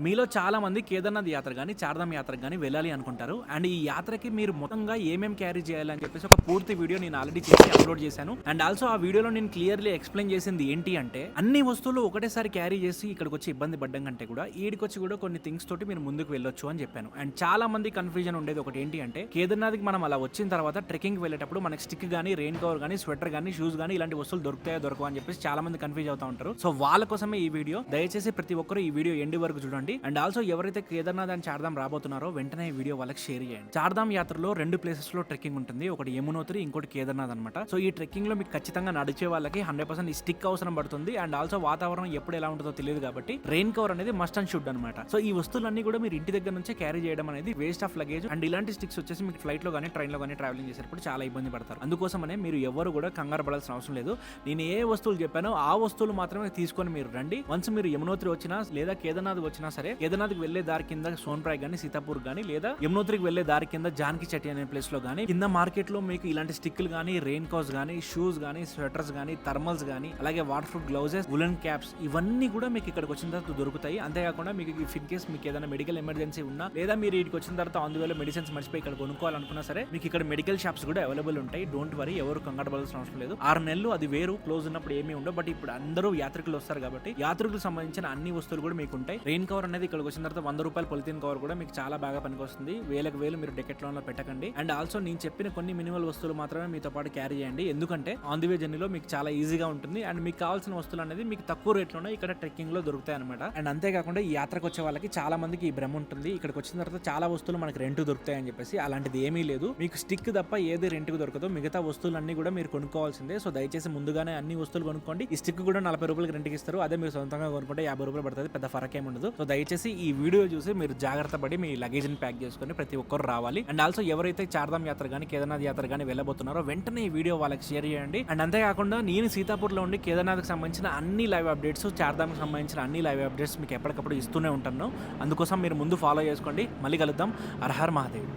మీలో చాలా మంది కేదార్నాథ్ యాత్ర గానీ, చార్ధామ్ యాత్రకు గానీ వెళ్ళాలి అనుకుంటారు. అండ్ ఈ యాత్రకి మీరు మొత్తంగా ఏమేం క్యారీ చేయాలి అని చెప్పేసి ఒక పూర్తి వీడియో నేను ఆల్రెడీ చేసి అప్లోడ్ చేశాను. అండ్ ఆల్సో ఆ వీడియోలో నేను క్లియర్లీ ఎక్స్ప్లెయిన్ చేసింది ఏంటి అంటే, అన్ని వస్తువులు ఒకటేసారి క్యారీ చేసి ఇక్కడికి వచ్చి ఇబ్బంది పడ్డం కంటే కూడా ఈడికొచ్చి కూడా కొన్ని థింగ్స్ తోటి మీరు ముందుకు వెళ్ళొచ్చు అని చెప్పాను. అండ్ చాలా మంది కన్ఫ్యూజన్ ఉండేది ఒకటి ఏంటి అంటే, కేదార్నాథ్కి మనం అలా వచ్చిన తర్వాత ట్రెక్కింగ్ వెళ్ళేటప్పుడు మనకి స్టిక్ గానీ, రెయిన్ కవర్ గానీ, స్వెటర్ గానీ, షూస్ గానీ ఇలాంటి వస్తువులు దొరుకుతాయో దొరకవు అని చెప్పేసి చాలా మంది కన్ఫ్యూజ్ అవుతా ఉంటారు. సో వాళ్ళ కోసమే ఈ వీడియో. దయచేసి ప్రతి ఒక్కరు ఈ వీడియో ఎండ్ వరకు చూడండి. అండ్ ఆల్సో ఎవరైతే కేదార్నాథ్ అండ్ చార్ధామ్ రాబోతున్నారో వెంటనే ఈ వీడియో వాళ్ళకి షేర్ చేయండి. చార్ధామ్ యాత్రలో 2 ప్లేసెస్ లో ట్రెక్కింగ్ ఉంటుంది. ఒకటి యమునోత్రి, ఇంకోటి కేదార్నాథ్ అనమాట. సో ఈ ట్రెక్కింగ్ లో మీకు ఖచ్చితంగా నడిచే వాళ్ళకి 100% ఈ స్టిక్ అవసరం పడుతుంది. అండ్ ఆల్సో వాతావరణం ఎప్పుడు ఎలా ఉంటుందో తెలియదు కాబట్టి రెయిన్ కవర్ అనేది మస్ట్ అండ్ షుడ్ అనమాట. సో ఈ వస్తువులన్నీ కూడా మీరు ఇంటి దగ్గర నుంచే క్యారీ చేయడం అనేది వేస్ట్ ఆఫ్ లగేజ్. అండ్ ఇలాంటి స్టిక్స్ వచ్చేసి మీకు ఫ్లైట్ లో కానీ ట్రైన్ లో కానీ ట్రావెలింగ్ చేసేటప్పుడు చాలా ఇబ్బంది పడతారు. అందుకోసమనే మీరు ఎవరు కూడా కంగారు పడాల్సిన అవసరం లేదు. నేను ఏ వస్తువులు చెప్పానో ఆ వస్తువులు మాత్రమే తీసుకొని మీరు రండి. వన్స్ మీరు యమునోత్రి వచ్చినా లేదా కేదార్నాథ్ వచ్చినా సరే, కేదార్నాథ్కి వెళ్లే దారి కింద సోన్ప్రాయ్ గానీ, సీతాపూర్ గానీ, లేదా యమునోత్రికి వెళ్లే దారి కింద జానకి చెట్టి అనే ప్లేస్ లో గానీ, కింద మార్కెట్ లో మీకు ఇలాంటి స్టిక్లు గానీ, రెయిన్ కవర్స్ గానీ, షూస్ గానీ, స్వెటర్స్ గానీ, థర్మల్స్ గానీ, అలాగే water proof gloves, woollen caps ఇవన్నీ కూడా మీకు ఇక్కడికి వచ్చిన తర్వాత దొరుకుతాయి. అంతేకాకుండా మీకు ఇన్ కేస్ మీకు ఏదైనా మెడికల్ ఎమర్జెన్సీ ఉన్నా, లేదా మీరు ఇక్కడికి వచ్చిన తర్వాత ఆన్ ది వేలో మెడిసిన్స్ మర్చిపోయి ఇక్కడ కొనుక్కోవాలనుకున్నా సరే, మీకు ఇక్కడ మెడికల్ షాప్స్ కూడా అవైలబుల్ ఉంటాయి. డోంట్ వరీ, ఎవరు కంగారు పడాల్సిన అవసరం లేదు. 6 నెలలు అది వేరు, క్లోజ్ ఉన్నప్పుడు ఏమీ ఉండవు. బట్ ఇప్పుడు అందరూ యాత్రికులు వస్తారు కాబట్టి యాత్రికులకు సంబంధించిన అన్ని వస్తువులు కూడా మీకు ఉంటాయి. రెయిన్ కవర్ అనేది ఇక్కడికి వచ్చిన తర్వాత 100 రూపాయల పొలిథిన్ కవర్ కూడా మీకు చాలా బాగా పనికొస్తుంది. వేలకు వేలు మీరు డెకెట్లాన్ లో పెట్టకండి. అండ్ ఆల్సో నేను చెప్పిన కొన్ని మినిమల్ వస్తువులు మాత్రమే మీతో పాటు క్యారీ చేయండి. ఎందుకంటే ఆన్ ది వే జర్నీలో మీకు చాలా ఈజీగా ఉంటుంది. అండ్ మీకు కావాల్సిన వస్తువులు అనేది మీకు తక్కువ రేట్లోనే ఇక్కడ ట్రెక్కింగ్ లో దొరుకుతాయి అనమాట. అండ్ అంతేకాకుండా ఈ యాత్రకు వచ్చే వాళ్ళకి చాలా మందికి ఈ భ్రమ ఉంటుంది, ఇక్కడికి వచ్చిన తర్వాత చాలా వస్తువులు మనకి రెంట్ దొరుకుతాయి అని చెప్పేసి. అలాంటిది ఏమీ లేదు. మీకు స్టిక్ తప్ప ఏది రెంట్ కు దొరకదు. మిగతా వస్తువులన్నీ కూడా మీరు కొనుక్కోవాల్సిందే. సో దయచేసి ముందుగానే అన్ని వస్తువులు కొనుక్కోండి. ఈ స్టిక్ కూడా 40 రూపాయలకి రెంట్కి ఇస్తారు. అదే మీరు సొంతంగా కొనుక్కుంటే 50 రూపాయలు పడుతుంది. పెద్ద ఫరక్ ఏమి ఉండదు. సో దయచేసి ఈ వీడియో చూసి మీరు జాగ్రత్త పడి మీ లగేజ్ ని ప్యాక్ చేసుకుని ప్రతి ఒక్కరు రావాలి. అండ్ ఆల్సో ఎవరైతే చార్ధామ్ యాత్ర గానీ, కేదార్నాథ్ యాత్ర గానీ వెళ్ళబోతున్నారో వెంటనే ఈ వీడియో వాళ్ళకి షేర్ చేయండి. అండ్ అంతేకాకుండా నేను సీతాపూర్ లో ఉండి కేదార్నాథ్ కి సంబంధించిన అన్ని లైవ్ అప్డేట్స్, చార్ధామ్ కి సంబంధించిన అన్ని లైవ్ అప్డేట్స్ మీకు ఎప్పటికప్పుడు ఇస్తూనే ఉంటాను. అందుకోసం మీరు ముందు ఫాలో చేసుకోండి. మళ్ళీ కలుద్దాం. Her her Mahadev.